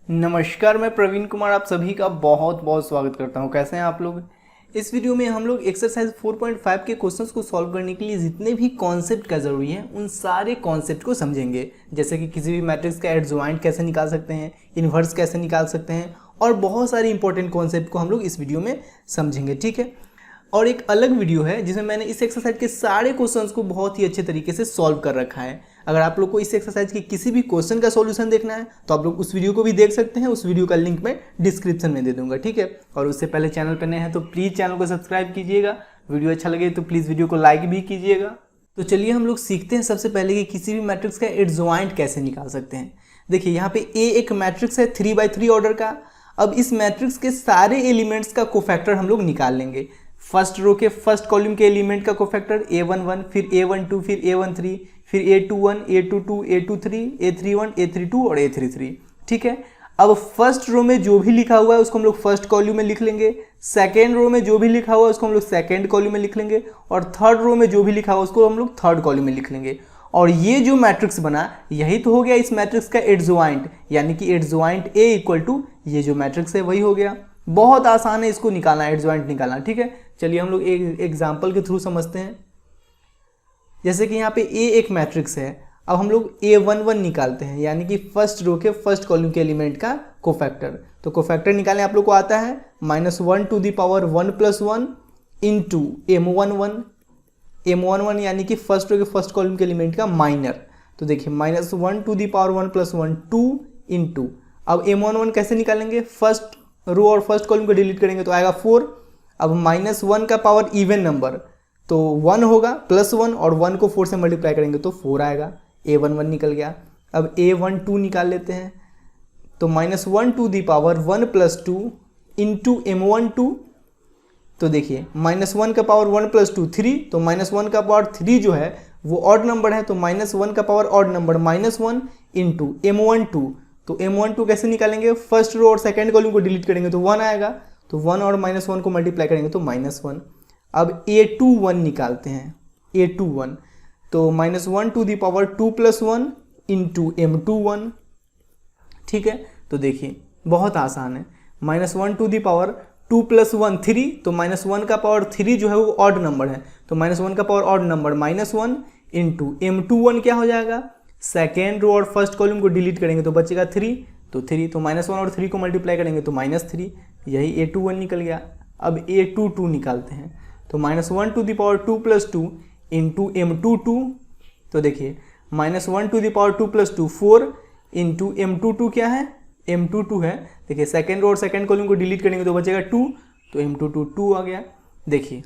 नमस्कार, मैं प्रवीण कुमार आप सभी का बहुत बहुत स्वागत करता हूं। कैसे हैं आप लोग। इस वीडियो में हम लोग एक्सरसाइज 4.5 के क्वेश्चंस को सॉल्व करने के लिए जितने भी कॉन्सेप्ट का ज़रूरी है उन सारे कॉन्सेप्ट को समझेंगे। जैसे कि किसी भी मैट्रिक्स का एडजॉइंट कैसे निकाल सकते हैं, इन्वर्स कैसे निकाल सकते हैं और बहुत सारे इंपॉर्टेंट कॉन्सेप्ट को हम लोग इस वीडियो में समझेंगे। ठीक है। और एक अलग वीडियो है जिसमें मैंने इस एक्सरसाइज के सारे क्वेश्चंस को बहुत ही अच्छे तरीके से सॉल्व कर रखा है। अगर आप लोग को इस एक्सरसाइज के किसी भी क्वेश्चन का सॉल्यूशन देखना है तो आप लोग उस वीडियो को भी देख सकते हैं। उस वीडियो का लिंक मैं डिस्क्रिप्शन में दे दूंगा। ठीक है। और उससे पहले चैनल पर नए हैं तो प्लीज़ चैनल को सब्सक्राइब कीजिएगा। वीडियो अच्छा लगे तो प्लीज़ वीडियो को लाइक भी कीजिएगा। तो चलिए हम लोग सीखते हैं सबसे पहले कि किसी भी मैट्रिक्स का एडजॉइंट कैसे निकाल सकते हैं। देखिए यहाँ पे ए एक मैट्रिक्स है 3x3 ऑर्डर का। अब इस मैट्रिक्स के सारे एलिमेंट्स का कोफैक्टर हम लोग निकाल लेंगे। फर्स्ट रो के फर्स्ट कॉलम के एलिमेंट का कोफैक्टर a11, फिर a12, फिर a13, फिर a21, a22, a23, a31, a32 और a33। ठीक है। अब फर्स्ट रो में जो भी लिखा हुआ है उसको हम लोग फर्स्ट कॉलम में लिख लेंगे। सेकेंड रो में जो भी लिखा हुआ है उसको हम लोग सेकेंड कॉलम में लिख लेंगे। और थर्ड रो में जो भी लिखा हुआ है उसको हम लोग थर्ड कॉलम में लिख लेंगे। और ये जो मैट्रिक्स बना यही तो हो गया इस मैट्रिक्स का एडजॉइंट, यानी कि एडजॉइंट A इक्वल टू ये जो मैट्रिक्स है वही हो गया। बहुत आसान है इसको निकालना, एडजॉइंट निकालना। ठीक है। चलिए हम लोग एक एग्जाम्पल के थ्रू समझते हैं। जैसे कि यहाँ पे A एक मैट्रिक्स है। अब हम लोग A11 निकालते हैं, यानी कि फर्स्ट रो के फर्स्ट कॉलम के एलिमेंट का कोफैक्टर। तो कोफैक्टर निकालने आप लोग को आता है -1 to the power 1 + 1 into M11 यानी कि फर्स्ट रो के फर्स्ट कॉलम के एलिमेंट का माइनर। तो देखिए -1 टू द पावर 1 + 1 2 इंटू, अब M11 कैसे निकालेंगे, फर्स्ट रो और फर्स्ट कॉलम को डिलीट करेंगे तो आएगा 4। अब -1 का पावर इवन नंबर तो 1 होगा, +1 और 1 को 4 से मल्टीप्लाई करेंगे तो 4 आएगा। A11 निकल गया। अब A12 निकाल लेते हैं। तो -1 to the power 1 + 2 into M12। तो देखिए -1 का पावर 1 + 2 3, तो -1 का पावर 3 जो है वो ऑड नंबर है, तो -1 का power odd number -1 into M12। तो M12 कैसे निकालेंगे, फर्स्ट रो और सेकेंड कॉलम को डिलीट करेंगे तो 1 आएगा। तो 1 और -1 को मल्टीप्लाई करेंगे तो -1। अब A21 निकालते हैं। A21 तो -1 to the power 2 + 1 into M21। ठीक है। तो देखिए बहुत आसान है। -1 टू द पावर 2 + 1 3, तो -1 का पावर 3 जो है वो ऑड नंबर है, तो -1 का power odd number -1 into M21 क्या हो जाएगा, सेकेंड रो और फर्स्ट कॉलम को डिलीट करेंगे तो बचेगा 3, तो 3, तो -1 और 3 को मल्टीप्लाई करेंगे तो -3, यही A21 निकल गया। अब A22 निकालते हैं। तो -1 to the power 2 + 2 into M22। तो देखिए -1 to the power 2 + 2 4 into M22 क्या है, M22 है। देखिए सेकेंड रो और सेकेंड कॉलम को डिलीट करेंगे तो बचेगा 2, तो M22 2 आ गया। देखिए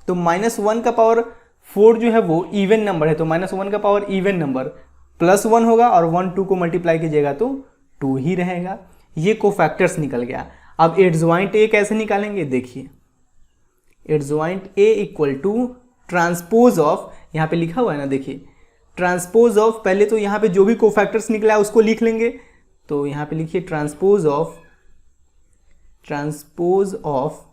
तो -1 का पावर 4 जो है वो इवन नंबर है, तो -1 का पावर इवन नंबर +1 होगा और 1 2 को मल्टीप्लाई कीजिएगा तो 2 ही रहेगा। ये कोफैक्टर्स निकल गया। अब एडजॉइंट A कैसे निकालेंगे, देखिए adjoint A equal to transpose of, यहाँ पे लिखा हुआ है ना, देखिए ट्रांसपोज ऑफ, पहले तो यहाँ पे जो भी कोफैक्टर्स निकला है उसको लिख लेंगे। तो यहाँ पे लिखिए ट्रांसपोज ऑफ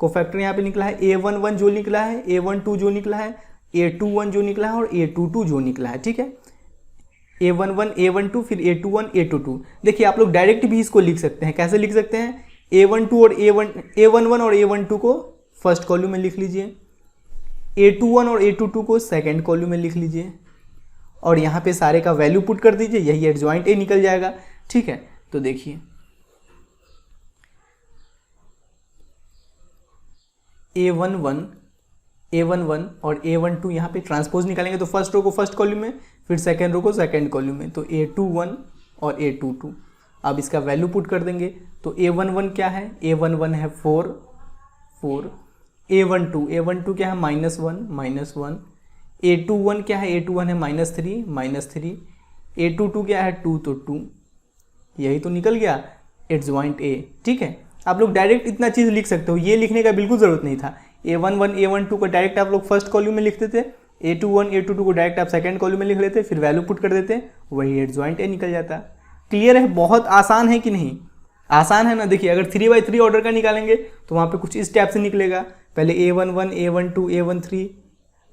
कोफैक्टर यहाँ पे निकला है A11 जो निकला है, A12 जो निकला है, A21 जो निकला है और A22 जो निकला है। ठीक है। A11 A12 फिर A21 A22। देखिए आप लोग डायरेक्ट भी इसको लिख सकते हैं। कैसे लिख सकते हैं, A12 और A11 और A12 को फर्स्ट कॉलम में लिख लीजिए, A21 और A22 को सेकेंड कॉलम में लिख लीजिए और यहाँ पे सारे का वैल्यू पुट कर दीजिए, यही एडजॉइंट A निकल जाएगा। ठीक है। तो देखिए A11 और A12 यहाँ पे ट्रांसपोज निकालेंगे तो फर्स्ट रो को फर्स्ट कॉलम में, फिर सेकेंड रो को सेकेंड कॉलम में, तो A21 और A22। अब इसका वैल्यू पुट कर देंगे। तो A11 क्या है, A11 है 4 4, A12 क्या है -1 A21 क्या है, A21 है -3 A22 क्या है 2, तो 2, यही तो निकल गया एडजॉइंट A। ठीक है। आप लोग डायरेक्ट इतना चीज़ लिख सकते हो, ये लिखने का बिल्कुल ज़रूरत नहीं था। A11 A12 को डायरेक्ट आप लोग फर्स्ट कॉलम में लिख देते, A21 A22 को डायरेक्ट आप सेकंड कॉलम में लिख लेते, फिर वैल्यू पुट कर देते, वही एडजॉइंट A निकल जाता। क्लियर है, बहुत आसान है कि नहीं, आसान है ना। देखिए अगर 3x3 ऑर्डर का निकालेंगे तो वहाँ पे कुछ इस टाइप से निकलेगा, पहले A11 A12 A13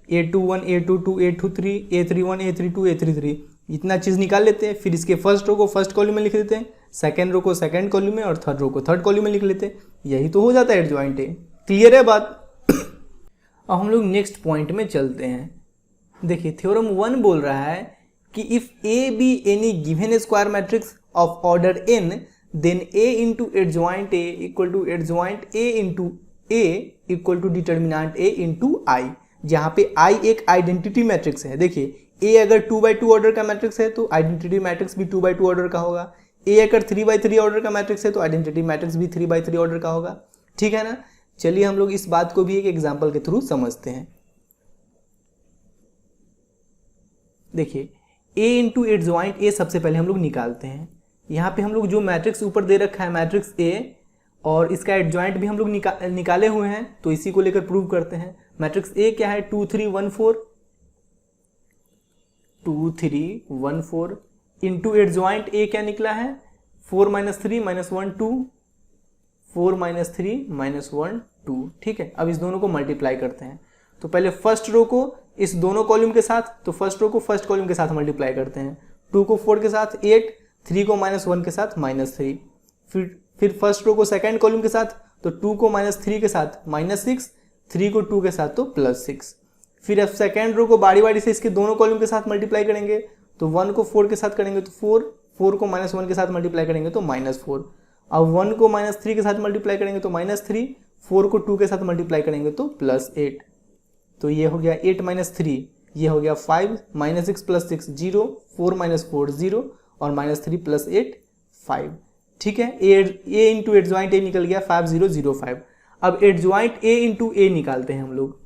A21 A22 A23 A31 A32 A33, इतना चीज़ निकाल लेते हैं, फिर इसके फर्स्ट रो को फर्स्ट कॉलम में लिख देते हैं, सेकंड रो को सेकंड कॉलम में और थर्ड रो को थर्ड कॉलम में लिख लेते हैं। यही तो हो जाता है एडजॉइंट ए। क्लियर है बात? अब हम लोग नेक्स्ट पॉइंट में चलते हैं। देखिए थ्योरम 1 बोल रहा है कि if A be any given square matrix of order n then a into adjoint A equal to adjoint a into A equal to determinant a into I, जहाँ पे i एक आइडेंटिटी मैट्रिक्स है। देखिए a अगर 2x2 order का matrix है तो identity matrix भी 2x2 ऑर्डर का होगा। a अगर 3x3 ऑर्डर का मैट्रिक्स है तो आइडेंटिटी मैट्रिक्स भी 3x3 ऑर्डर का होगा। ठीक है ना? चलिए हम लोग इस बात को भी एक एग्जाम्पल के थ्रू समझते हैं। देखिए a इंटू एडजॉइंट a सबसे पहले हम लोग निकालते हैं। यहाँ पे हम लोग जो मैट्रिक्स ऊपर दे रखा है मैट्रिक्स a और इसका एडजॉइंट भी हम लोग निकाले हुए हैं, तो इसी को लेकर प्रूव करते हैं। मैट्रिक्स a क्या है 2 3 1 4, 2 3 1 4 इंटू एडजॉइंट a क्या निकला है 4 - 3 - 1 2, 4 - 3 - 1 2। ठीक है, अब इस दोनों को मल्टीप्लाई करते हैं। तो पहले फर्स्ट रो को इस दोनों कॉलम के साथ, तो फर्स्ट रो को फर्स्ट कॉलम के साथ मल्टीप्लाई करते हैं। 2 को 4 के साथ 8, 3 को -1 के साथ -3। फिर फर्स्ट रो को सेकंड कॉलम के साथ, तो 2 को -3 के साथ -6, 3 को 2 के साथ तो +6। फिर अब सेकंड रो को बारी बारी से इसके दोनों कॉलम के साथ मल्टीप्लाई करेंगे, तो 1 को 4 के साथ करेंगे तो 4, 4 को -1 के साथ मल्टीप्लाई करेंगे तो -4। अब 1 को -3 के साथ मल्टीप्लाई करेंगे तो -3, 4 को 2 के साथ मल्टीप्लाई करेंगे तो +8। तो ये हो गया 8 - 3, ये हो गया 5, -6 + 6 0, 4 - 4 0 और -3 + 8 5। ठीक है, a इंटू एडजॉइंट a निकल गया 5005। अब एडजॉइंट a इंटू a निकालते हैं हम लोग।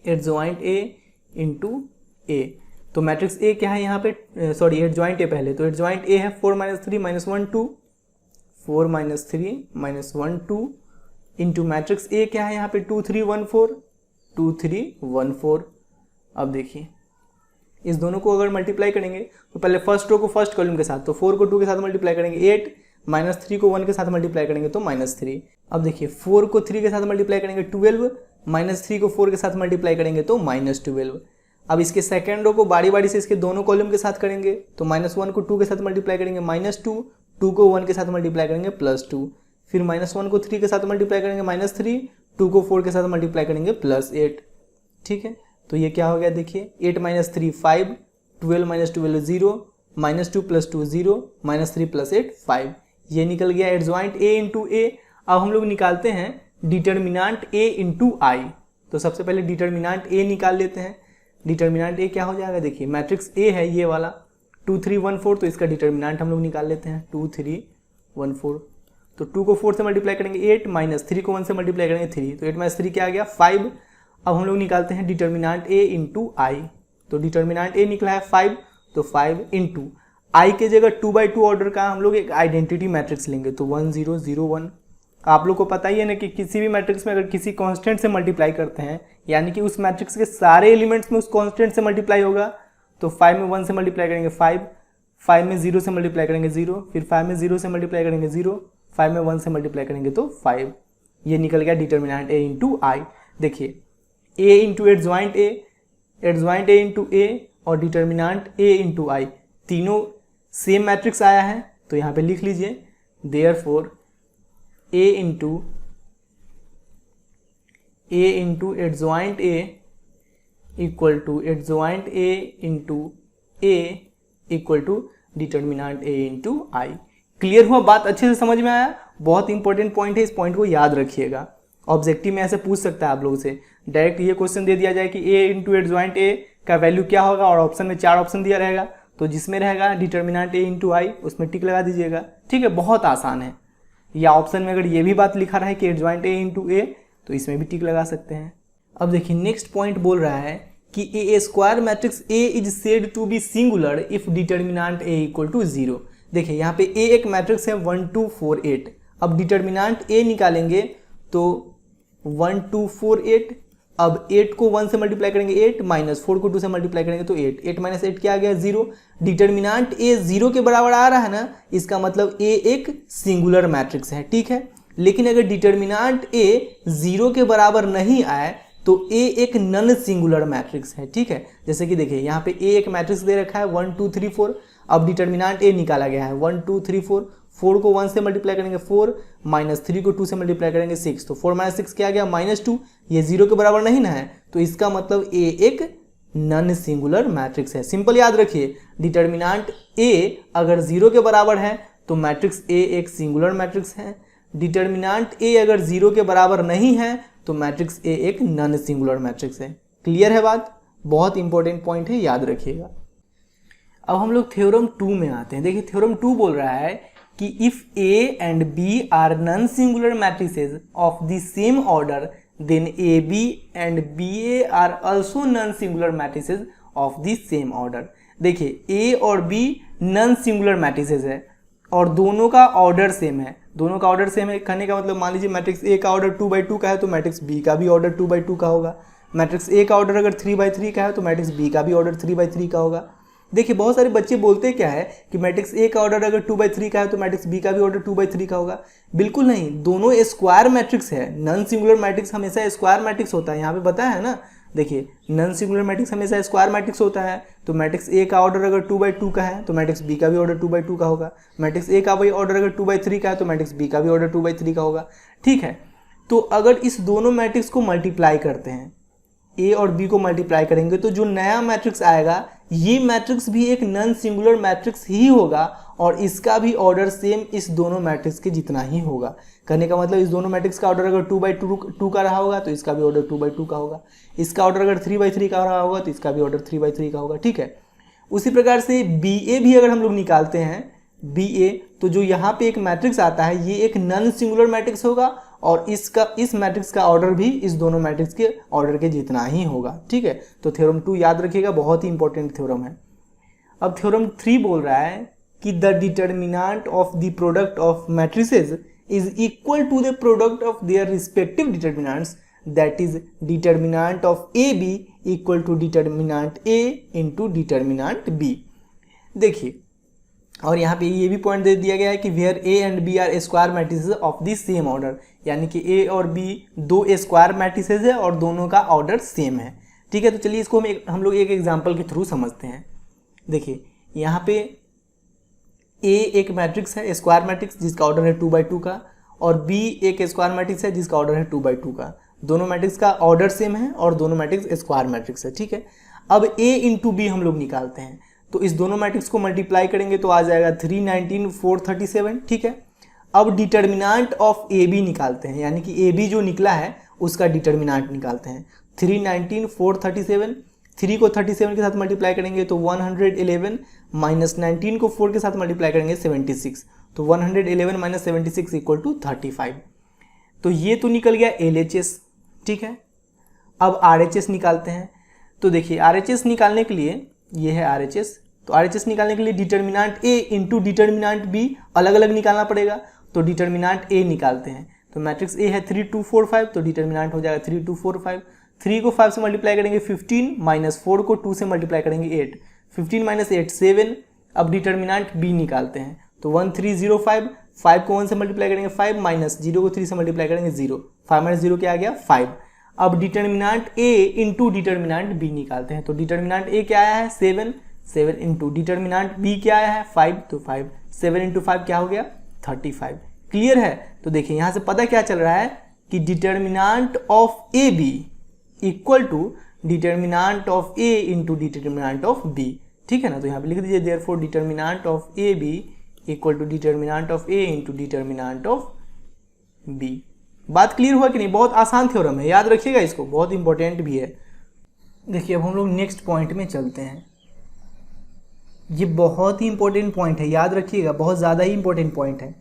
एडजॉइंट a इंटू a, तो मैट्रिक्स a क्या है यहाँ पे, सॉरी एडजॉइंट a पहले, तो एडजॉइंट a है 4 - 3 - 1 2, 4 - 3 - 1 2 इंटू मैट्रिक्स a क्या है यहाँ पे 2 3 1 4, 2 3 1 4। अब देखिए इस दोनों को अगर मल्टीप्लाई करेंगे तो पहले फर्स्ट रो को फर्स्ट कॉलम के साथ, तो 4 को 2 के साथ मल्टीप्लाई करेंगे 8, -3 को 1 के साथ मल्टीप्लाई करेंगे तो -3। अब देखिए 4 को 3 के साथ मल्टीप्लाई करेंगे 12, -3 को 4 के साथ मल्टीप्लाई करेंगे तो -12। अब इसके सेकंड रो को बारी बारी से इसके दोनों कॉलम के साथ करेंगे, तो -1 को 2 के साथ मल्टीप्लाई करेंगे -2, 2 को 1 के साथ मल्टीप्लाई करेंगे +2, फिर -1 को 3 के साथ मल्टीप्लाई करेंगे -3, 2 को 4 के साथ मल्टीप्लाई करेंगे +8। ठीक है, तो ये क्या हो गया देखिए 8 - 3 5, 12 - 12 0, -2 + 2 0, -3 + 8 5। ये निकल गया एडजॉइंट a इंटू a। अब हम लोग निकालते हैं डिटर्मिनेंट a इंटू आई। तो सबसे पहले डिटर्मिनेंट a निकाल लेते हैं। डिटर्मिनेंट a क्या हो जाएगा, देखिए मैट्रिक्स a है ये वाला 2 3 1 4, तो इसका डिटर्मिनेंट हम लोग निकाल लेते हैं 2 3 1 4। तो 2 को 4 से मल्टीप्लाई करेंगे 8, -3 को 1 से मल्टीप्लाई करेंगे 3, तो 8 - 3 क्या आ गया 5। अब हम लोग निकालते हैं डिटर्मिनेंट a इंटू आई। तो डिटर्मिनेंट a निकला है 5, तो 5 इंटू आई के जगह 2x2 ऑर्डर का हम लोग एक आइडेंटिटी मैट्रिक्स लेंगे, तो 1 0 0 1। आप लोग को पता ही है ना कि किसी भी मैट्रिक्स में अगर किसी कांस्टेंट से मल्टीप्लाई करते हैं, यानी कि उस मैट्रिक्स के सारे एलिमेंट्स में उस कांस्टेंट से मल्टीप्लाई होगा। तो 5 में 1 से मल्टीप्लाई करेंगे 5, 5 में 0 से मल्टीप्लाई करेंगे 0, फिर 5 में 0 से मल्टीप्लाई करेंगे 0, 5 में 1 से मल्टीप्लाई करेंगे तो 5। ये निकल गया डिटर्मिनेंट a इंटू आई। देखिए a into adjoint a into a और डिटर्मिनेंट a इंटू आई, तीनों सेम मैट्रिक्स आया है। तो यहाँ पे लिख लीजिए therefore a into adjoint a equal to adjoint a into a equal to determinant a into I. Clear हुआ? बात अच्छे से समझ में आया? बहुत इंपॉर्टेंट पॉइंट है, इस पॉइंट को याद रखिएगा। ऑब्जेक्टिव में ऐसे पूछ सकता है आप लोगों से, डायरेक्ट ये क्वेश्चन दे दिया जाए कि a इंटू एडजॉइंट a का वैल्यू क्या होगा, और ऑप्शन में 4 ऑप्शन दिया रहेगा, तो जिसमें रहेगा डिटर्मिनेंट a इंटू आई उसमें टिक लगा दीजिएगा। ठीक है, बहुत आसान है। या ऑप्शन में अगर ये भी बात लिखा रहा है कि एडजॉइंट a इंटू a, तो इसमें भी टिक लगा सकते हैं। अब देखिए नेक्स्ट पॉइंट बोल रहा है कि a square matrix a is said to be singular if determinant a equal to 0। देखिए यहाँ पे a एक मैट्रिक्स है 1 2 4 8। अब डिटर्मिनेंट a निकालेंगे तो 1 2 4 8। अब 8 को 1 से मल्टीप्लाई करेंगे 8, -4 को 2 से मल्टीप्लाई करेंगे तो 8, 8 - 8 क्या आ गया 0। डिटर्मिनेंट a 0 के बराबर आ रहा है ना, इसका मतलब a एक सिंगुलर मैट्रिक्स है। ठीक है, लेकिन अगर डिटर्मिनेंट a 0 के बराबर नहीं आए तो ए एक नन सिंगुलर मैट्रिक्स है, ठीक है। जैसे कि देखिए यहाँ पे ए एक मैट्रिक्स दे रखा है 1 2 3 4। अब डिटर्मिनेंट ए निकाला गया है 1 2 3 4। 4 को 1 से मल्टीप्लाई करेंगे 4, -3 को 2 से मल्टीप्लाई करेंगे 6। तो 4 - 6 क्या आ गया -2। ये 0 के बराबर नहीं ना है, तो इसका मतलब ए एक नन सिंगुलर मैट्रिक्स है। सिंपल याद रखिए, डिटर्मिनेंट ए अगर 0 के बराबर है तो मैट्रिक्स ए एक सिंगुलर मैट्रिक्स है। डिटर्मिनेंट ए अगर 0 के बराबर नहीं है तो मैट्रिक्स ए एक नन सिंगुलर मैट्रिक्स है। क्लियर है बात? बहुत इंपॉर्टेंट पॉइंट है, याद रखिएगा। अब हम लोग थ्योरम 2 में आते हैं। देखिए थ्योरम 2 बोल रहा है कि if A and B are non singular matrices of the same order then A B and B A are also non singular matrices of the same order. देखिए ए और बी नन सिंगुलर मैट्रिसेस है और दोनों का order same है। दोनों का order same है कहने का मतलब, मान लीजिए मैट्रिक्स ए का ऑर्डर 2/2 का है तो मैट्रिक्स बी का भी ऑर्डर 2/2 का होगा। मैट्रिक्स ए का ऑर्डर अगर 3/3 का है तो मैट्रिक्स बी का भी ऑर्डर 3/3 का होगा। देखिए बहुत सारे बच्चे बोलते क्या है कि मैट्रिक्स ए का ऑर्डर अगर 2/3 का है तो मैट्रिक्स बी का भी ऑर्डर 2/3 का होगा। बिल्कुल नहीं, दोनों स्क्वायर मैट्रिक्स है। नन सिंगुलर मैट्रिक्स हमेशा स्क्वायर मैट्रिक्स होता है, यहाँ पे बताया है ना। देखिए नन सिंगुलर मैट्रिक्स हमेशा स्क्वायर मैट्रिक्स होता है। तो मैट्रिक्स ए का ऑर्डर अगर 2/2 का है तो मैट्रिक्स बी का भी ऑर्डर 2/2 का होगा। मैट्रिक्स ए का भी ऑर्डर अगर 2/3 का है तो मैट्रिक्स बी का भी ऑर्डर 2/3 का होगा, ठीक है। तो अगर इस दोनों मैट्रिक्स को मल्टीप्लाई करते हैं, ए और बी को मल्टीप्लाई करेंगे, तो जो नया मैट्रिक्स आएगा ये मैट्रिक्स भी एक नन सिंगुलर मैट्रिक्स ही होगा और इसका भी ऑर्डर सेम इस दोनों मैट्रिक्स के जितना ही होगा। कहने का मतलब इस दोनों मैट्रिक्स का ऑर्डर अगर 2/2 का रहा होगा तो इसका भी ऑर्डर 2/2 का होगा। इसका ऑर्डर अगर 3/3 का रहा होगा तो इसका भी ऑर्डर 3/3 का होगा, ठीक है। उसी प्रकार से बी ए भी अगर हम लोग निकालते हैं बी ए, तो जो यहाँ पे एक मैट्रिक्स आता है ये एक नन सिंगुलर मैट्रिक्स होगा और इस मैट्रिक्स का ऑर्डर भी इस दोनों मैट्रिक्स के ऑर्डर के जितना ही होगा, ठीक है। तो थ्योरम 2 याद रखिएगा, बहुत ही इंपॉर्टेंट थ्योरम है। अब थ्योरम 3 बोल रहा है कि the determinant of the product of matrices is equal to the product of their respective determinants, that is determinant of A B equal to determinant A into determinant B. देखिए और यहाँ पे ये भी पॉइंट दे दिया गया है कि where A and B are square matrices of the same order, यानी कि ए और बी दो स्क्वायर मैट्रिसेस है और दोनों का ऑर्डर सेम है, ठीक है। तो चलिए इसको हम लोग एक एग्जांपल के थ्रू समझते हैं। देखिए यहाँ पे ए एक मैट्रिक्स है स्क्वायर मैट्रिक्स जिसका ऑर्डर है 2/2 का और बी एक स्क्वायर मैट्रिक्स है जिसका ऑर्डर है 2/2 का। दोनों मैट्रिक्स का ऑर्डर सेम है और दोनों मैट्रिक्स स्क्वायर मैट्रिक्स है, ठीक है। अब ए इंटू बी हम लोग निकालते हैं, तो इस दोनों मैट्रिक्स को मल्टीप्लाई करेंगे तो आ जाएगा 319 437, ठीक है। अब डिटर्मिनेंट ऑफ ए बी निकालते हैं, यानी कि ए बी जो निकला है उसका डिटर्मिनेंट निकालते हैं। 319 437, 3 को 37 के साथ मल्टीप्लाई करेंगे तो 111, -19 को 4 के साथ मल्टीप्लाई करेंगे 76, तो 111 - 76 = 35। तो ये तो निकल गया LHS, ठीक है। अब RHS निकालते हैं। तो देखिए RHS निकालने के लिए ये है RHS, तो RHS निकालने के लिए determinant A into determinant B अलग अलग निकालना पड़ेगा। तो डिटर्मिनेंट A निकालते हैं, तो मैट्रिक्स A है 3 2 4 5, तो डिटर्मिनेंट हो जाएगा 3 2 4 5। 3 को 5 से मल्टीप्लाई करेंगे 15, -4 को 2 से मल्टीप्लाई करेंगे 8, 15 - 8 7। अब डिटर्मिनेंट B निकालते हैं, तो 1305, 5 को 1 से मल्टीप्लाई करेंगे 5, -0 को 3 से मल्टीप्लाई करेंगे 0, 5 - 0 क्या आ गया 5। अब determinant A into determinant B निकालते हैं, तो डिटर्मिनेंट A क्या आया है 7, 7 इंटू डिटर्मिनेंट B क्या आया है 5, तो 5, 7 इंटू 5 क्या हो गया 35। क्लियर है? तो देखिए यहाँ से पता क्या चल रहा है कि determinant of A B equal to determinant of A into determinant of B, ठीक है ना। तो यहाँ पे लिख दीजिए therefore determinant of A B equal to determinant of A into determinant of B. बात क्लियर हुआ कि नहीं? बहुत आसान थ्योरम है, याद रखिएगा इसको, बहुत इंपॉर्टेंट भी है। देखिए अब हम लोग नेक्स्ट पॉइंट में चलते हैं। ये बहुत ही इंपॉर्टेंट पॉइंट है, याद रखिएगा, बहुत ज़्यादा ही इंपॉर्टेंट पॉइंट है।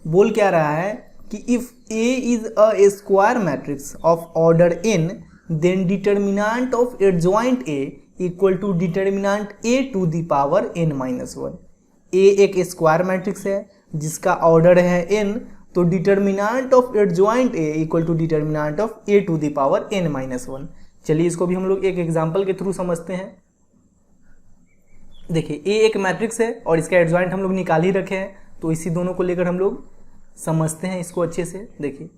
बोल क्या रहा है कि if A is a square matrix of order n then determinant of adjoint A equal to determinant A to the power n-1। A एक स्क्वायर मैट्रिक्स है जिसका ऑर्डर है n, तो determinant of adjoint A equal to determinant of A to the power n-1। चलिए इसको भी हम लोग एक एग्जाम्पल के थ्रू समझते हैं। देखिए A एक मैट्रिक्स है और इसका एडजॉइंट हम लोग निकाल ही रखे हैं, तो इसी दोनों को लेकर हम लोग समझते हैं इसको अच्छे से। देखिए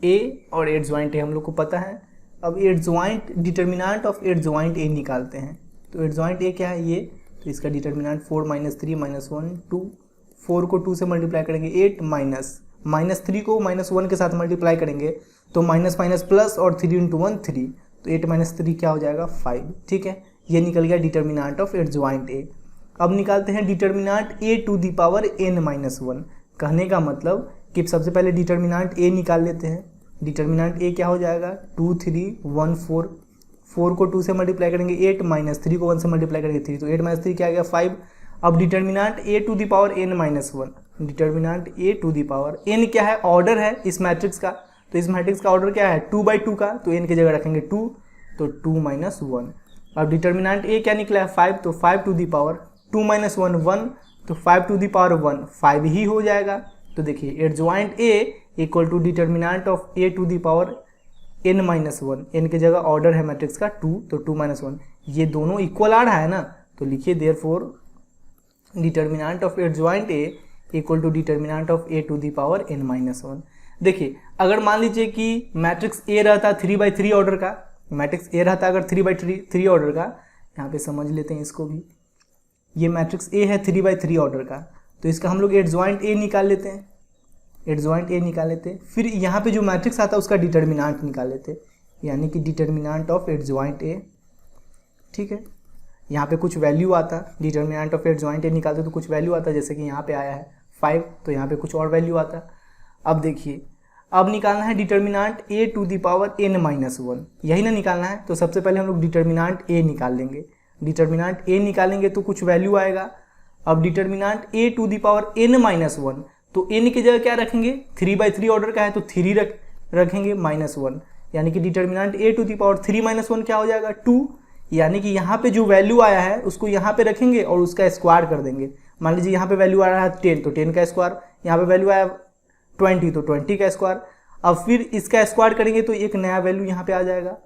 ए और एडजॉइंट ए हम लोग को पता है। अब एडजॉइंट डिटर्मिनेंट ऑफ एडजॉइंट ए निकालते हैं। तो एडजॉइंट ए क्या है ये, तो इसका डिटर्मिनेंट 4 - 3 - 1 2, 4 को 2 से मल्टीप्लाई करेंगे 8 माइनस 3 को -1 के साथ मल्टीप्लाई करेंगे तो माइनस माइनस प्लस और 3 × 1 3, तो 8 - 3 क्या हो जाएगा 5। ठीक है, ये निकल गया डिटर्मिनेंट ऑफ एडजॉइंट ए। अब निकालते हैं determinant A to the power n-1। कहने का मतलब कि सबसे पहले डिटर्मिनेंट ए निकाल लेते हैं। डिटर्मिनेंट ए क्या हो जाएगा 2 3 1 4, 4 को 2 से मल्टीप्लाई करेंगे 8 -3 को 1 से मल्टीप्लाई करेंगे 3, तो 8 - 3 क्या आ गया 5। अब determinant A to the power n-1, determinant A to the power n क्या है, ऑर्डर है इस मैट्रिक्स का, तो इस मैट्रिक्स का ऑर्डर क्या है 2/2 का, तो n की जगह रखेंगे 2, तो 2 - 1। अब डिटर्मिनेंट ए क्या निकला है 5, तो 5 टू द पावर 2 - 1 1, तो 5 टू द पावर 1 5 ही हो जाएगा। तो देखिए adjoint A equal to determinant of A to the power n-1, n की जगह ऑर्डर है मैट्रिक्स का 2, तो 2 - 1, ये दोनों इक्वल आ रहा है ना, तो लिखिए therefore determinant of adjoint A equal to determinant of A to the power n-1। देखिए अगर मान लीजिए कि मैट्रिक्स ए रहता 3/3 ऑर्डर का, मैट्रिक्स ए रहता अगर 3/3 ऑर्डर का, यहाँ पे समझ लेते हैं इसको भी, ये मैट्रिक्स ए है 3/3 ऑर्डर का, तो इसका हम लोग एडजॉइंट ए निकाल लेते हैं, एडजॉइंट ए निकाल लेते हैं। फिर यहाँ पे जो मैट्रिक्स आता है उसका डिटर्मिनेंट निकाल लेते हैं, यानी कि डिटर्मिनेंट ऑफ एडजॉइंट ए। ठीक है, यहाँ पे कुछ वैल्यू आता, डिटर्मिनेंट ऑफ एडजॉइंट ए निकालते तो कुछ वैल्यू आता, जैसे कि यहाँ पे आया है 5, तो यहाँ पे कुछ और वैल्यू आता। अब देखिए अब निकालना है determinant A to the power n-1, यही ना निकालना है, तो सबसे पहले हम लोग डिटर्मिनेंट ए निकाल लेंगे। डिटर्मिनेंट ए निकालेंगे तो कुछ वैल्यू आएगा। अब determinant A to the power n-1, तो n की जगह क्या रखेंगे 3/3 ऑर्डर का है तो 3 रखेंगे -1, यानी कि determinant A to the power 3 - 1 क्या हो जाएगा 2, यानी कि यहाँ पे जो वैल्यू आया है उसको यहाँ पे रखेंगे और उसका स्क्वायर कर देंगे। मान लीजिए यहाँ पे वैल्यू आ रहा है 10, तो 10 का स्क्वायर, यहाँ पे वैल्यू आया 20, तो 20 का स्क्वायर। अब फिर इसका स्क्वायर करेंगे तो एक नया वैल्यू यहाँ पे आ जाएगा।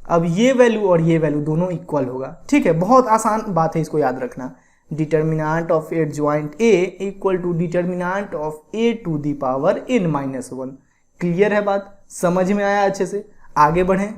अब ये वैल्यू और ये वैल्यू दोनों इक्वल होगा। ठीक है, बहुत आसान बात है, इसको याद रखना। Determinant of adjoint A equal to determinant of A to the power n-1। Clear है बात, समझ में आया अच्छे से? आगे बढ़ें।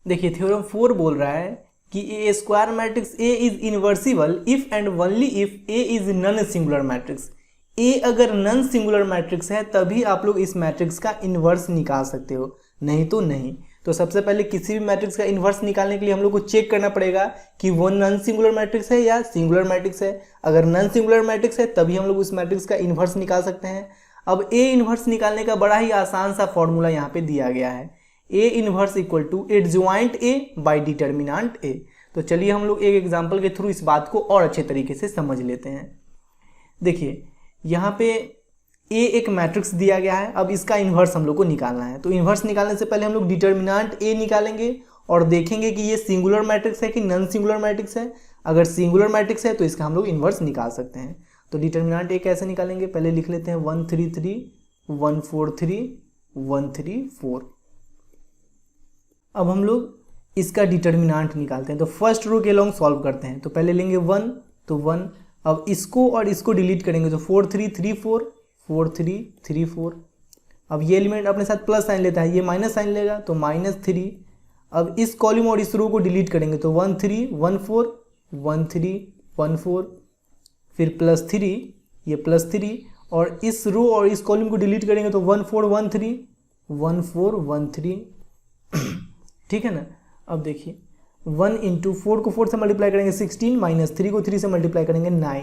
देखिए थ्योरम 4 बोल रहा है कि a square matrix A is invertible if and only if A is non singular matrix. A अगर नॉन सिंगुलर मैट्रिक्स है तभी आप लोग इस मैट्रिक्स का इन्वर्स निकाल सकते हो, नहीं तो नहीं। तो सबसे पहले किसी भी मैट्रिक्स का इन्वर्स निकालने के लिए हम लोग को चेक करना पड़ेगा कि वो नॉन सिंगुलर मैट्रिक्स है या सिंगुलर मैट्रिक्स है। अगर नॉन सिंगुलर मैट्रिक्स है तभी हम लोग उस मैट्रिक्स का इन्वर्स निकाल सकते हैं। अब ए इन्वर्स निकालने का बड़ा ही आसान सा फॉर्मूला यहाँ पे दिया गया है, A inverse equal to adjoint A by determinant A. तो चलिए हम लोग एक एग्जाम्पल के थ्रू इस बात को और अच्छे तरीके से समझ लेते हैं। देखिए यहाँ पे ए एक मैट्रिक्स दिया गया है, अब इसका इन्वर्स हम लोग को निकालना है। तो इन्वर्स निकालने से पहले हम लोग डिटर्मिनेंट ए निकालेंगे और देखेंगे कि ये सिंगुलर मैट्रिक्स है कि नॉन सिंगुलर मैट्रिक्स है। अगर सिंगुलर मैट्रिक्स है तो इसका हम लोग इन्वर्स निकाल सकते हैं। तो डिटर्मिनेंट ए कैसे निकालेंगे, पहले लिख लेते हैं 1 3 3 1 4 3 1 3 4। अब हम लोग इसका डिटर्मिनेंट निकालते हैं। तो फर्स्ट रो के लॉन्ग सॉल्व करते हैं। तो पहले लेंगे 1, तो 1, अब इसको और इसको डिलीट करेंगे तो 4 3 3 4 4 3 3 4। अब ये एलिमेंट अपने साथ प्लस साइन लेता है, ये माइनस साइन लेगा तो -3। अब इस कॉलम और इस रो को डिलीट करेंगे तो 1 3 1 4 1 3 1 4, फिर +3, ये +3, और इस रो और इस कॉलम को डिलीट करेंगे तो 1 4 1 3 1 4 1 3। ठीक है ना। अब देखिए 1 × 4 को 4 से मल्टीप्लाई करेंगे 16, -3 को 3 से मल्टीप्लाई करेंगे 9,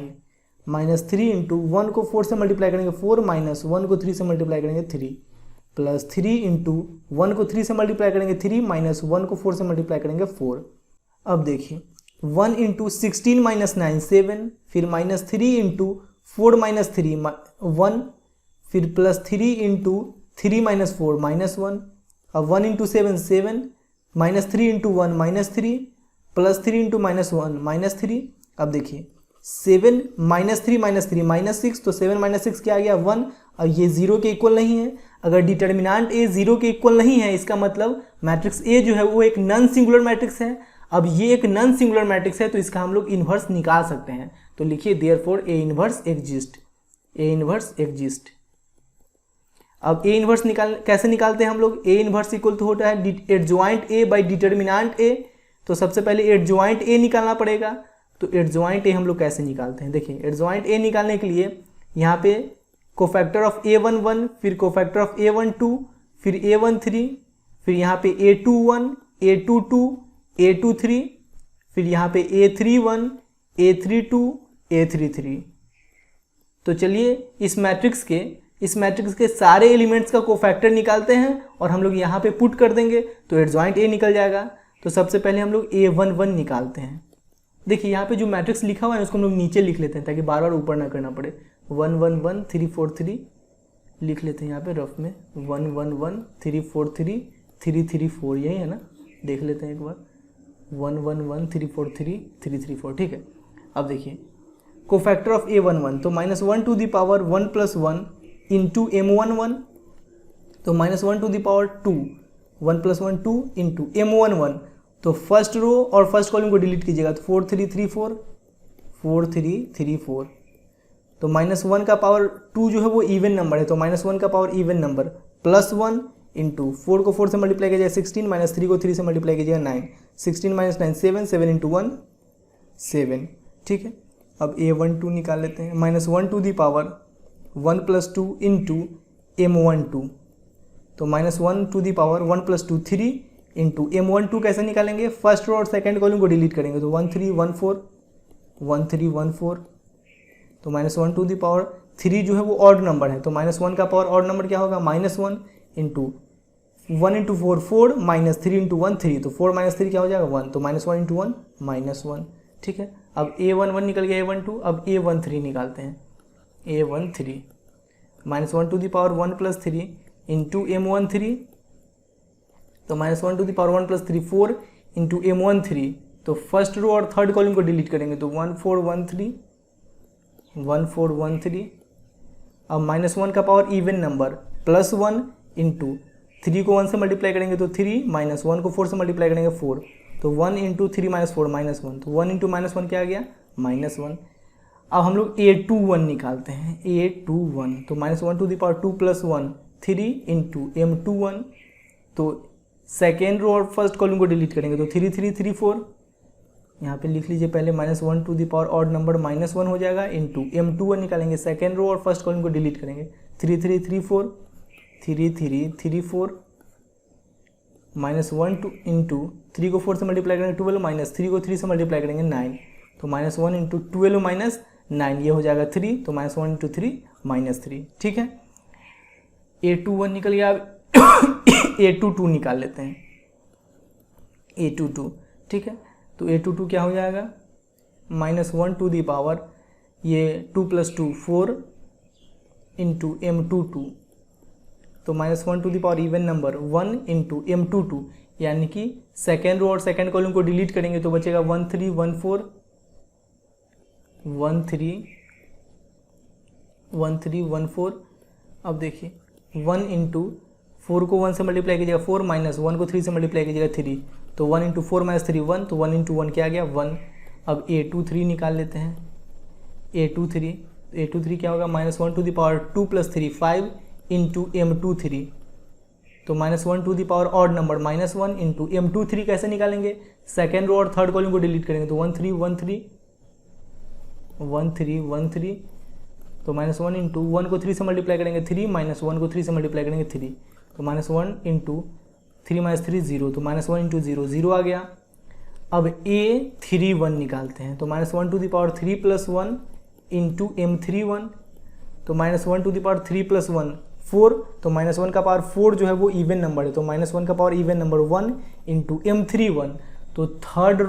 -3 × 1 को 4 से मल्टीप्लाई करेंगे 4, -1 को 3 से मल्टीप्लाई करेंगे 3, +3 × 1 को 3 से मल्टीप्लाई करेंगे 3, -1 को 4 से मल्टीप्लाई करेंगे 4। अब देखिए 1 × 16 - 9 7, फिर -3 × 4 - 3 1, फिर +3 × 3 - 4 -1। अब 1 × 7 7, -3 × 1 -3, +3 × -1 -3। अब देखिए 7 -3 -3 -6, तो 7 - 6 क्या आ गया 1। अब ये 0 के इक्वल नहीं है। अगर डिटर्मिनेंट ए 0 के इक्वल नहीं है इसका मतलब मैट्रिक्स ए जो है वो एक नॉन सिंगुलर मैट्रिक्स है। अब ये एक नॉन सिंगुलर मैट्रिक्स है तो इसका हम लोग इन्वर्स निकाल सकते हैं। तो लिखिए therefore A inverse exist, A inverse exist. अब ए इन्वर्स कैसे निकालते हैं हम लोग, ए इन्वर्स इक्वल तो होता है adjoint A by determinant A. तो सबसे पहले एडजॉइंट ए निकालना पड़ेगा। तो एडजॉइंट ए हम लोग कैसे निकालते हैं, देखिए एडजॉइंट ए निकालने के लिए यहाँ पे कोफैक्टर ऑफ A11, फिर कोफैक्टर ऑफ A12, फिर A13, फिर यहाँ पे A21, A22, A23, फिर यहाँ पे A31, A32, A33। तो चलिए इस मैट्रिक्स के सारे एलिमेंट्स का कोफैक्टर निकालते हैं और हम लोग यहाँ पे पुट कर देंगे तो एडजॉइंट ए निकल जाएगा। तो सबसे पहले हम लोग A11 निकालते हैं। देखिए यहाँ पे जो मैट्रिक्स लिखा हुआ है उसको हम लोग नीचे लिख लेते हैं ताकि बार बार ऊपर ना करना पड़े। 1 1 1 3 4 3 लिख लेते हैं यहाँ पे रफ में, 1 1 1 3 4 3 3 3 4, यही है ना, देख लेते हैं एक बार, 1 1 1 3 4 3 3 3 4, ठीक है। अब देखिए कोफैक्टर ऑफ A11, तो -1 to the power 1 + 1 into M11, तो -1 to the power 2, 1 + 1 2 into M11। तो फर्स्ट रो और फर्स्ट कॉलम को डिलीट कीजिएगा तो 4 3 3 4 4 3 3 4। तो -1 का पावर 2 जो है वो इवन नंबर है, तो -1 का पावर इवन नंबर +1 इंटू 4 को 4 से मल्टीप्लाई कीजिएगा 16, -3 को 3 से मल्टीप्लाई कीजिएगा 9, 16 - 9 7, 7 इंटू 1 7, ठीक है। अब A12 निकाल लेते हैं, -1 to the power 1 + 2 into M12, तो -1 to the power 1 + 2 3 into M12 कैसे निकालेंगे, फर्स्ट रो और सेकेंड कॉलम को डिलीट करेंगे तो 1 3 1 4 1 3 1 4। तो -1 टू दी पावर 3 जो है वो ऑड नंबर है, तो -1 का पावर ऑड नंबर क्या होगा, -1 इंटू 1 इंटू 4 4 -3 इंटू 1 3, तो 4 - 3 क्या हो जाएगा 1, तो -1 इंटू 1 -1, ठीक है। अब A11 निकल गया, A12, अब A13 निकालते हैं, A13 -1 to the power 1 + 3 into M13, तो -1 to the power 1 + 3 4 into M13। तो फर्स्ट रो और थर्ड कॉलम को डिलीट करेंगे तो 1 4 1 3 1 4 1 3। अब -1 का पावर इवन नंबर +1 इंटू 3 को 1 से मल्टीप्लाई करेंगे तो 3, -1 को 4 से मल्टीप्लाई करेंगे 4, तो 1 इंटू 3 - 4 -1, तो 1 इंटू -1 क्या आ गया -1। अब हम लोग A21 निकालते हैं, A21, तो -1 to the power 2 + 1 3 into M21। तो सेकेंड रो और फर्स्ट कॉलम को डिलीट करेंगे तो 3 3 3 4, यहाँ पे लिख लीजिए पहले, -1 to the power odd number -1 हो जाएगा इंटू M21 निकालेंगे, सेकेंड रो और फर्स्ट कॉलम को डिलीट करेंगे 3 3 3 4 3 3 3 4, -1 टू इंटू 3 को 4 से मल्टीप्लाई करेंगे 12, -3 को 3 से मल्टीप्लाई करेंगे 9, तो -1 इंटू 12 - 9 ये हो जाएगा 3, तो -1 इंटू 3 -3, ठीक है। A21 निकल गया। अब A22 निकाल लेते हैं, A22, ठीक है। तो A22 क्या हो जाएगा, -1 टू दी पावर ये 2 + 2 4 इंटू M22, तो -1 to the power even number 1 into M22, यानी कि सेकेंड रो और सेकेंड कॉलम को डिलीट करेंगे तो बचेगा 1 3 1 4 1 3 1 3 1 4। अब देखिए 1 इंटू 4 को 1 से मल्टीप्लाई कीजिएगा 4, -1 को 3 से मल्टीप्लाई कीजिएगा 3, तो 1 इंटू 4 - 3 1, तो 1 इंटू 1 क्या आ गया 1। अब A23 निकाल लेते हैं, A23 क्या होगा, -1 to the power 2 + 3 5 into M23, तो -1 to the power odd number -1 into M23 कैसे निकालेंगे, सेकेंड रो और थर्ड कॉलम को डिलीट करेंगे तो 1 3 1 3 1 3 1 3, तो -1 इंटू 1 को 3 से मल्टीप्लाई करेंगे 3, -1 को 3 से मल्टीप्लाई करेंगे 3, तो -1 इंटू 3 - 3 0, तो -1 इंटू 0 0 आ गया। अब A31 निकालते हैं, तो -1 to the power 3 + 1 into M31, तो -1 टू दी पावर 3 + 1 4, तो -1 का पावर 4 जो है वो इवन नंबर है, तो -1 का power even number 1 into M31। तो थर्ड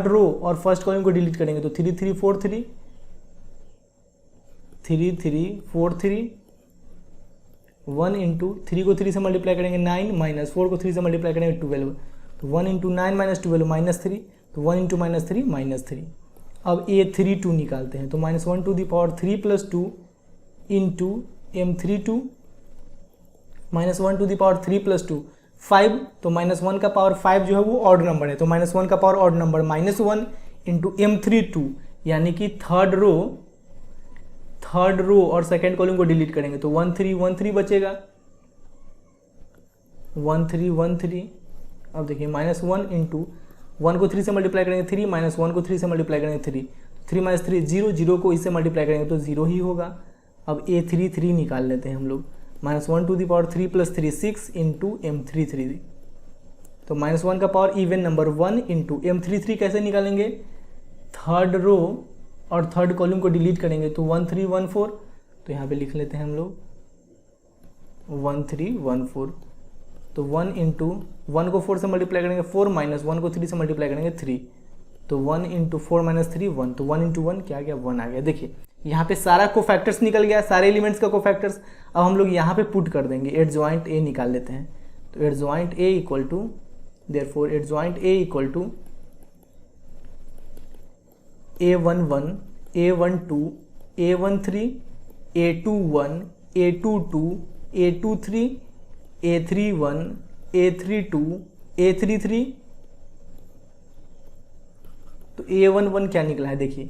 रो और फर्स्ट कॉलम को डिलीट करेंगे तो 3 3 4 3 3 3 4 3, 1 इंटू 3 को 3 से मल्टीप्लाई करेंगे 9, -4 को 3 से मल्टीप्लाई करेंगे 12, तो 1 इंटू 9 - 12 -3, तो 1 इंटू -3 -3। अब A32 निकालते हैं, तो -1 to the power 3 + 2 into M32, -1 to the power 3 + 2 5, तो -1 का पावर 5 जो है वो ऑड नंबर है, तो -1 का power odd number -1 into M32, यानी कि थर्ड थर्ड रो और सेकेंड कॉलम को डिलीट करेंगे तो 1 3 1 3 बचेगा, 1 3 1 3। अब देखिए -1 इंटू 1 को 3 से मल्टीप्लाई करेंगे 3, -1 को 3 से मल्टीप्लाई करेंगे 3, 3 - 3 0, 0 को इससे मल्टीप्लाई करेंगे तो 0 ही होगा। अब A3 3 निकाल लेते हैं हम लोग, -1 to the power 3 + 3 6 into M33। तो -1 का power even number 1 into M33 कैसे निकालेंगे, थर्ड रो और थर्ड कॉलम को डिलीट करेंगे तो 1 3 1 4। तो यहाँ पे लिख लेते हैं हम लोग 1 3 1 4। तो 1 इंटू 1 को 4 से मल्टीप्लाई करेंगे 4, -1 को 3 से मल्टीप्लाई करेंगे 3, तो 1 इंटू 4 - 3 1, तो 1 इंटू 1 क्या आ गया, 1 आ गया। देखिए यहाँ पे सारा कोफैक्टर्स निकल गया, सारे एलिमेंट्स का कोफैक्टर्स। अब हम लोग यहाँ पे पुट कर देंगे, एडजॉइंट ए निकाल लेते हैं। तो adjoint A equal to, therefore adjoint A equal to A11 A12 A13 A21 A22 A23 A31 A32 A33। तो A11 क्या निकला है, देखिए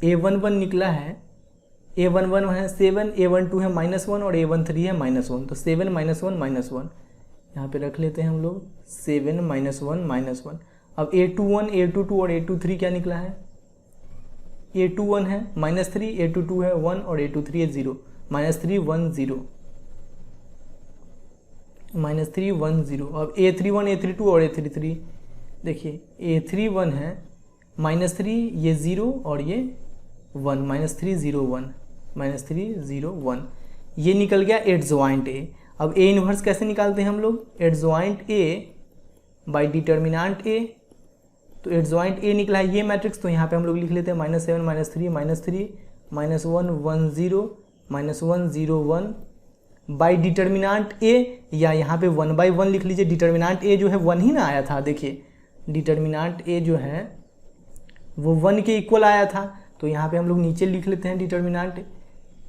A11 निकला है, A11 है 7, A12 है -1 और A13 है -1, तो 7 - 1 -1 यहाँ पे रख लेते हैं हम लोग, 7 - 1 -1। अब A21 A22 और A23 क्या निकला है, A21 है -3, A22 है 1 और A23 है 0, -3 1 0, -3 1 0। अब A31 A32 और A33, देखिए A31 है -3, ये 0 और ये 1, -3 0 1, -3 0 1, ये निकल गया एडजॉइंट ए। अब ए इनवर्स कैसे निकालते हैं हम लोग, adjoint A bye determinant A. तो एडजॉइंट ए निकला है ये मैट्रिक्स, तो यहाँ पे हम लोग लिख लेते हैं -7 -3 -3 -1 1 0 -1 0 1 बाई डिटर्मिनेंट ए, या यहाँ पे 1/1 लिख लीजिए। डिटर्मिनेंट ए जो है 1 ही ना आया था, देखिए डिटर्मिनेंट ए जो है वो 1 के इक्वल आया था, तो यहाँ पे हम लोग नीचे लिख लेते हैं डिटर्मिनेंट,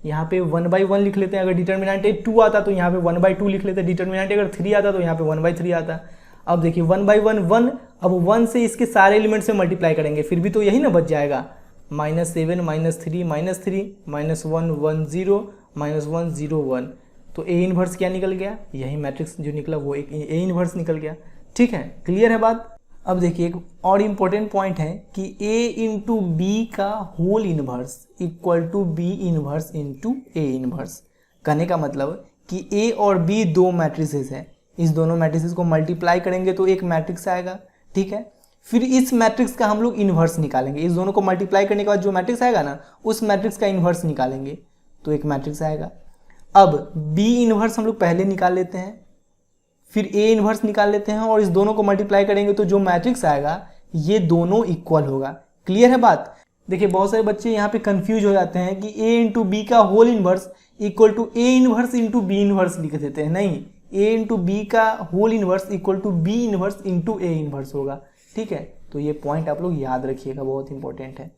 यहाँ पे 1/1 लिख लेते हैं। अगर डिटर्मिनेंट ए 2 आता तो यहाँ पे 1/2 लिख लेते हैं, डिटर्मिनेंट अगर 3 आता तो यहाँ पे 1/3 आता। अब देखिए 1/1 1, अब 1 से इसके सारे एलिमेंट से मल्टीप्लाई करेंगे, फिर भी तो यही ना बच जाएगा, -7 -3 -3 -1 1 0 -1 0 1। तो ए इनवर्स क्या निकल गया, यही मैट्रिक्स जो निकला वो एक ए इनवर्स निकल गया। ठीक है, क्लियर है बात। अब देखिए एक और इम्पोर्टेंट पॉइंट है कि ए इंटू बी का whole inverse equal to B inverse into A inverse. कहने का मतलब कि ए और बी दो मैट्रिसेस हैं, इस दोनों मैट्रिसेस को मल्टीप्लाई करेंगे तो एक मैट्रिक्स आएगा। ठीक है, फिर इस मैट्रिक्स का हम लोग इन्वर्स निकालेंगे, इस दोनों को मल्टीप्लाई करने के बाद जो मैट्रिक्स आएगा ना, उस मैट्रिक्स का इन्वर्स निकालेंगे तो एक मैट्रिक्स आएगा। अब बी इन्वर्स हम लोग पहले निकाल लेते हैं, फिर ए इन्वर्स निकाल लेते हैं, और इस दोनों को मल्टीप्लाई करेंगे तो जो मैट्रिक्स आएगा ये दोनों इक्वल होगा। क्लियर है बात। देखिए बहुत सारे बच्चे यहाँ पे कंफ्यूज हो जाते हैं कि ए इंटू बी का whole inverse equal to A inverse into B inverse लिख देते हैं। नहीं, ए इंटू बी का whole inverse equal to B inverse into A inverse होगा। ठीक है, तो ये पॉइंट आप लोग याद रखिएगा, बहुत इंपॉर्टेंट है।